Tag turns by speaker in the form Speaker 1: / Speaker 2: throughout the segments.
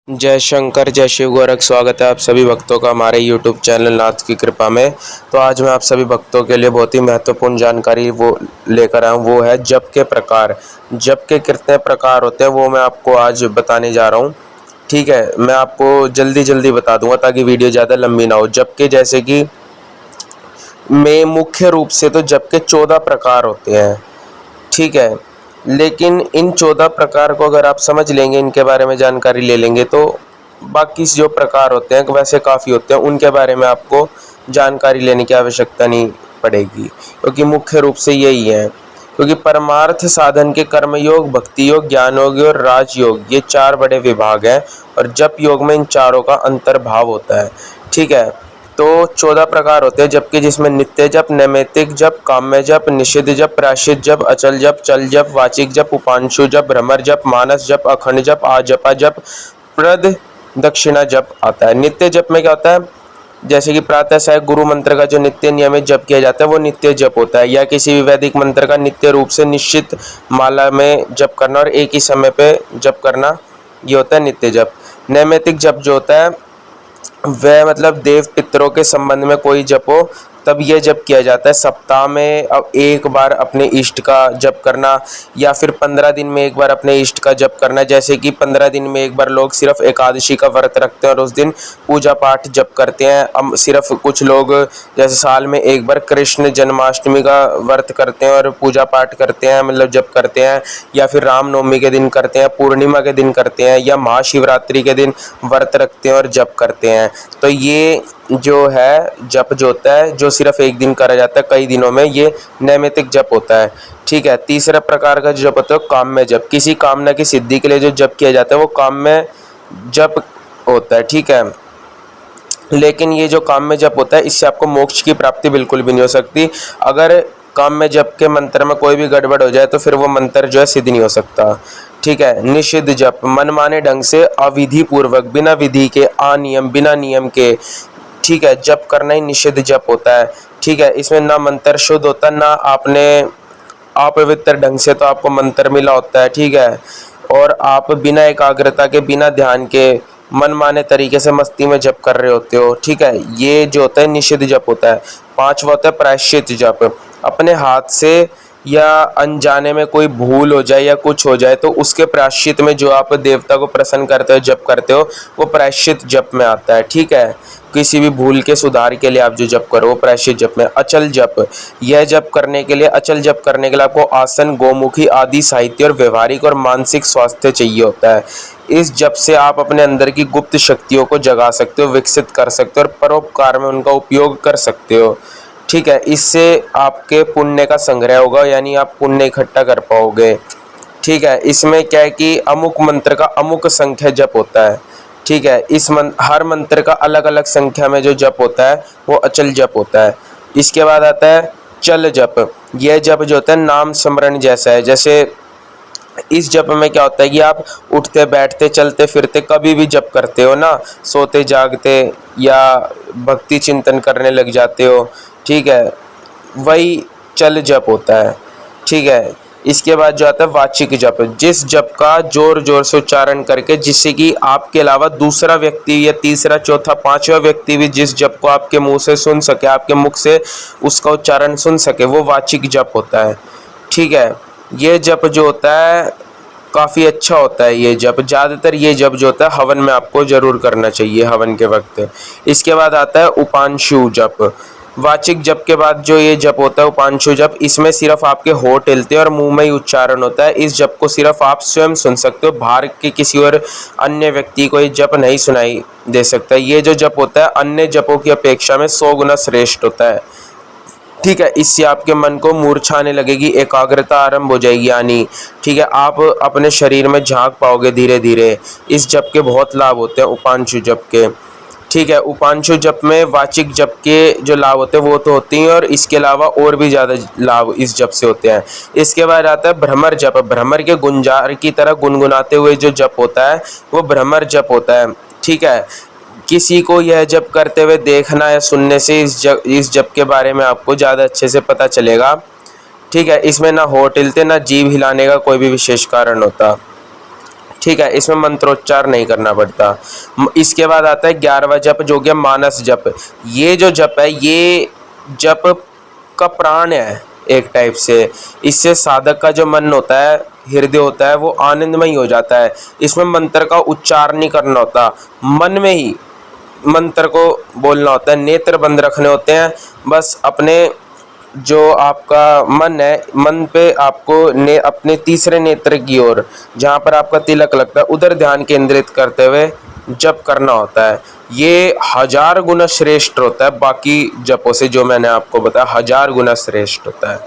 Speaker 1: जय शंकर जय शिव गोरख। स्वागत है आप सभी भक्तों का हमारे YouTube चैनल नाथ की कृपा में। तो आज मैं आप सभी भक्तों के लिए बहुत ही महत्वपूर्ण जानकारी वो लेकर आया हूँ, वो है जप के प्रकार। जप के कितने प्रकार होते हैं वो मैं आपको आज बताने जा रहा हूँ। ठीक है, मैं आपको जल्दी जल्दी बता दूंगा ताकि वीडियो ज़्यादा लंबी ना हो। जप के जैसे कि में मुख्य रूप से तो जप के 14 प्रकार होते हैं। ठीक है, लेकिन इन 14 प्रकार को अगर आप समझ लेंगे, इनके बारे में जानकारी ले लेंगे, तो बाकी जो प्रकार होते हैं वैसे काफ़ी होते हैं, उनके बारे में आपको जानकारी लेने की आवश्यकता नहीं पड़ेगी, क्योंकि मुख्य रूप से यही है। क्योंकि परमार्थ साधन के कर्म योग, भक्ति योग, ज्ञान योग और राजयोग, ये 4 बड़े विभाग हैं और जप योग में इन चारों का अंतर्भाव होता है। ठीक है, तो 14 प्रकार होते हैं जप के, जिसमें नित्य जप, नैमित्तिक जप, काम्य जप, निषिद्ध जप, प्रायश्चित जप, अचल जप, चल जप, वाचिक जप, उपांशु जप, भ्रमर जप, मानस जप, अखंड जप, आजपा जप, प्रद दक्षिणा जप आता है। नित्य जप में क्या होता है, जैसे कि प्रातः सहायक गुरु मंत्र का जो नित्य नियमित जप किया जाता है वो नित्य जप होता है, या किसी भी वैदिक मंत्र का नित्य रूप से निश्चित माला में जप करना और एक ही समय पे जप करना, ये होता है नित्य जप। नैमित्तिक जप जो होता है वह मतलब देव पितरों के संबंध में कोई जप हो तब ये जप किया जाता है। सप्ताह में अब एक बार अपने इष्ट का जप करना, या फिर 15 दिन में एक बार अपने इष्ट का जप करना। जैसे कि 15 दिन में एक बार लोग सिर्फ एकादशी का व्रत रखते हैं और उस दिन पूजा पाठ जप करते हैं। अब सिर्फ कुछ लोग जैसे साल में एक बार कृष्ण जन्माष्टमी का व्रत करते हैं और पूजा पाठ करते हैं, मतलब जप करते हैं, या फिर रामनवमी के दिन करते हैं, पूर्णिमा के दिन करते हैं, या महाशिवरात्रि के दिन व्रत रखते हैं और जप करते हैं। तो ये जो है जप जो होता है, जो सिर्फ एक दिन करा जाता है कई दिनों में, ये नैमित्तिक जप होता है। ठीक है, तीसरा प्रकार का जो जप होता है काम्य जप। किसी कामना की सिद्धि के लिए जो जप किया जाता है वो काम्य जप होता है। ठीक है, लेकिन ये जो काम्य जप होता है इससे आपको मोक्ष की प्राप्ति बिल्कुल भी नहीं हो सकती। अगर काम्य जप के मंत्र में कोई भी गड़बड़ हो जाए तो फिर वो मंत्र जो है सिद्ध नहीं हो सकता। ठीक है, निषिद्ध जप, मनमाने ढंग से अविधि पूर्वक, बिना विधि के, अनियम, बिना नियम के, ठीक है, जप करना ही निषिद्ध जप होता है। ठीक है, इसमें ना मंत्र शुद्ध होता, ना आपने अपवित्र ढंग से तो आपको मंत्र मिला होता है। ठीक है, और आप बिना एकाग्रता के, बिना ध्यान के, मनमाने तरीके से मस्ती में जप कर रहे होते हो। ठीक है, ये जो होता है निषिद्ध जप होता है। पांचवा होता है प्रायश्चित जप। अपने हाथ से या अनजाने में कोई भूल हो जाए या कुछ हो जाए तो उसके प्रायश्चित में जो आप देवता को प्रसन्न करते हो, जप करते हो, वो प्रायश्चित जप में आता है। ठीक है, किसी भी भूल के सुधार के लिए आप जो जप करो वो प्रायश्चित जप में। अचल जप, यह जप करने के लिए, अचल जप करने के लिए आपको आसन, गोमुखी आदि साहित्य और व्यवहारिक और मानसिक स्वास्थ्य चाहिए होता है। इस जप से आप अपने अंदर की गुप्त शक्तियों को जगा सकते हो, विकसित कर सकते हो और परोपकार में उनका उपयोग कर सकते हो। ठीक है, इससे आपके पुण्य का संग्रह होगा, यानी आप पुण्य इकट्ठा कर पाओगे। ठीक है, इसमें क्या है कि अमुक मंत्र का अमुक संख्या जप होता है। ठीक है, हर मंत्र का अलग अलग संख्या में जो जप होता है वो अचल जप होता है। इसके बाद आता है चल जप। यह जप जो होता है नाम स्मरण जैसा है। जैसे इस जप में क्या होता है कि आप उठते बैठते चलते फिरते कभी भी जप करते हो ना, सोते जागते या भक्ति चिंतन करने लग जाते हो। ठीक है, वही चल जप होता है। ठीक है, इसके बाद जो आता है वाचिक जप, जिस जप का जोर जोर से उच्चारण करके, जिससे कि आपके अलावा दूसरा व्यक्ति या तीसरा चौथा पांचवा व्यक्ति भी जिस जप को आपके मुंह से सुन सके, आपके मुख से उसका उच्चारण सुन सके, वो वाचिक जप होता है। ठीक है, ये जप जो होता है काफ़ी अच्छा होता है। ये जप ज़्यादातर ये जप जो होता है हवन में आपको जरूर करना चाहिए, हवन के वक्त। इसके बाद आता है उपांशु जप। वाचिक जप के बाद जो ये जप होता है उपांशु जप, इसमें सिर्फ आपके होंठ हिलते हैं और मुंह में ही उच्चारण होता है। इस जप को सिर्फ आप स्वयं सुन सकते हो, बाहर के किसी और अन्य व्यक्ति को ये जप नहीं सुनाई दे सकता। ये जो जप होता है अन्य जपों की अपेक्षा में 100 गुना श्रेष्ठ होता है। ठीक है, इससे आपके मन को मूर्छा आने लगेगी, एकाग्रता आरंभ हो जाएगी आनी। ठीक है, आप अपने शरीर में झांक पाओगे धीरे धीरे। इस जप के बहुत लाभ होते हैं उपांशु जप के। ठीक है, उपांशु जप में वाचिक जप के जो लाभ होते हैं वो तो होती हैं, और इसके अलावा और भी ज़्यादा लाभ इस जप से होते हैं। इसके बाद आता है भ्रमर जप। भ्रमर के गुंजार की तरह गुनगुनाते हुए जो जप होता है वो भ्रमर जप होता है। ठीक है, किसी को यह जप करते हुए देखना या सुनने से इस जप के बारे में आपको ज़्यादा अच्छे से पता चलेगा। ठीक है, इसमें ना होंठ हिलते ना जीभ हिलाने का कोई भी विशेष कारण होता। ठीक ठीक है, इसमें मंत्रोच्चार नहीं करना पड़ता। इसके बाद आता है 11वां जप जो कि मानस जप। ये जो जप है ये जप का प्राण है एक टाइप से। इससे साधक का जो मन होता है, हृदय होता है, वो आनंदमय हो जाता है। इसमें मंत्र का उच्चार नहीं करना होता, मन में ही मंत्र को बोलना होता है, नेत्र बंद रखने होते हैं। बस अपने जो आपका मन है, मन पे आपको अपने तीसरे नेत्र की ओर जहाँ पर आपका तिलक लगता है उधर ध्यान केंद्रित करते हुए जप करना होता है। ये 1000 गुना श्रेष्ठ होता है बाकी जपों से, जो मैंने आपको बताया 1000 गुना श्रेष्ठ होता है।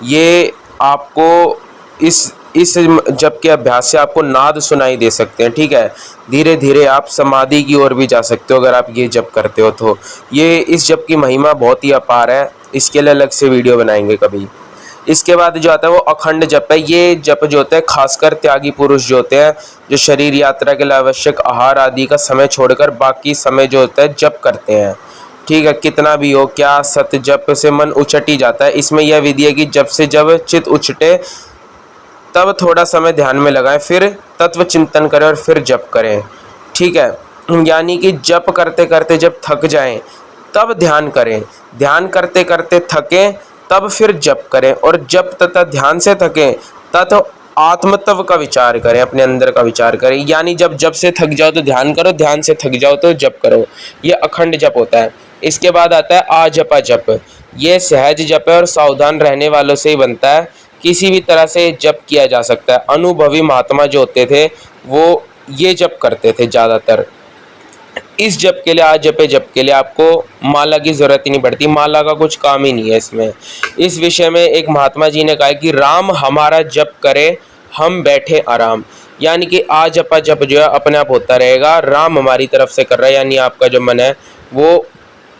Speaker 1: ये आपको इस जप के अभ्यास से आपको नाद सुनाई दे सकते हैं। ठीक है, धीरे धीरे आप समाधि की ओर भी जा सकते हो अगर आप ये जप करते हो तो। ये इस जप की महिमा बहुत ही अपार है, इसके लिए अलग से वीडियो बनाएंगे कभी। इसके बाद जो आता है वो अखंड जप है। ये जप जो होता है खासकर त्यागी पुरुष जो होते हैं, जो शरीर यात्रा के लिए आवश्यक आहार आदि का समय छोड़कर बाकी समय जो होता है जप करते हैं। ठीक है, कितना भी हो क्या सत जप से मन उछट ही जाता है। इसमें यह विधि है कि जब से जब चित उछटे तब थोड़ा समय ध्यान में लगाएं, फिर तत्व चिंतन करें और फिर जप करें। ठीक है, यानी कि जप करते करते जब थक जाएं तब ध्यान करें, ध्यान करते करते थकें तब फिर जप करें, और जप तथा ध्यान से थकें तब आत्मतत्व का विचार करें, अपने अंदर का विचार करें। यानी जब से थक जाओ तो ध्यान करो, ध्यान से थक जाओ तो जप करो। ये अखंड जप होता है। इसके बाद आता है आजपा जप। ये सहज जप है और सावधान रहने वालों से ही बनता है, किसी भी तरह से जप किया जा सकता है। अनुभवी महात्मा जो होते थे वो ये जप करते थे ज़्यादातर। इस जप के लिए, आज जप के लिए आपको माला की जरूरत ही नहीं पड़ती, माला का कुछ काम ही नहीं है इसमें। इस विषय में एक महात्मा जी ने कहा कि राम हमारा जप करे हम बैठे आराम। यानी कि आज जप जो है अपने आप होता रहेगा, राम हमारी तरफ से कर रहा है। यानी आपका जो मन है वो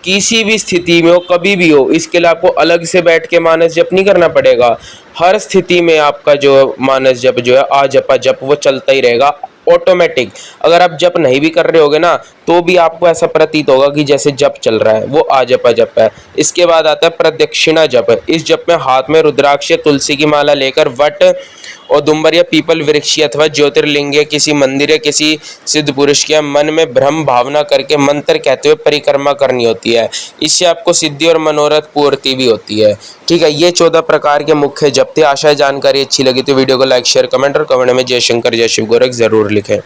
Speaker 1: किसी भी स्थिति में हो, कभी भी हो, इसके लिए आपको अलग से बैठ के मानस जप नहीं करना पड़ेगा। हर स्थिति में आपका जो मानस जप जो है आजपा जप वो चलता ही रहेगा ऑटोमेटिक। अगर आप जप नहीं भी कर रहे होगे ना तो भी आपको ऐसा प्रतीत होगा कि जैसे जप चल रहा है, वो आजपा जप है। इसके बाद आता है प्रदक्षिणा जप। इस जप में हाथ में रुद्राक्ष तुलसी की माला लेकर वट औदुंबर या पीपल वृक्ष अथवा ज्योतिर्लिंग किसी मंदिर या किसी सिद्ध पुरुष के मन में भ्रम भावना करके मंत्र कहते हुए परिक्रमा करनी होती है। इससे आपको सिद्धि और मनोरथ पूर्ति भी होती है। ठीक है, ये 14 प्रकार के मुख्य जप थे। आशा है जानकारी अच्छी लगी तो वीडियो को लाइक शेयर कमेंट और कमेंट में जय शंकर जय शिव गोरख जरूर लिखें।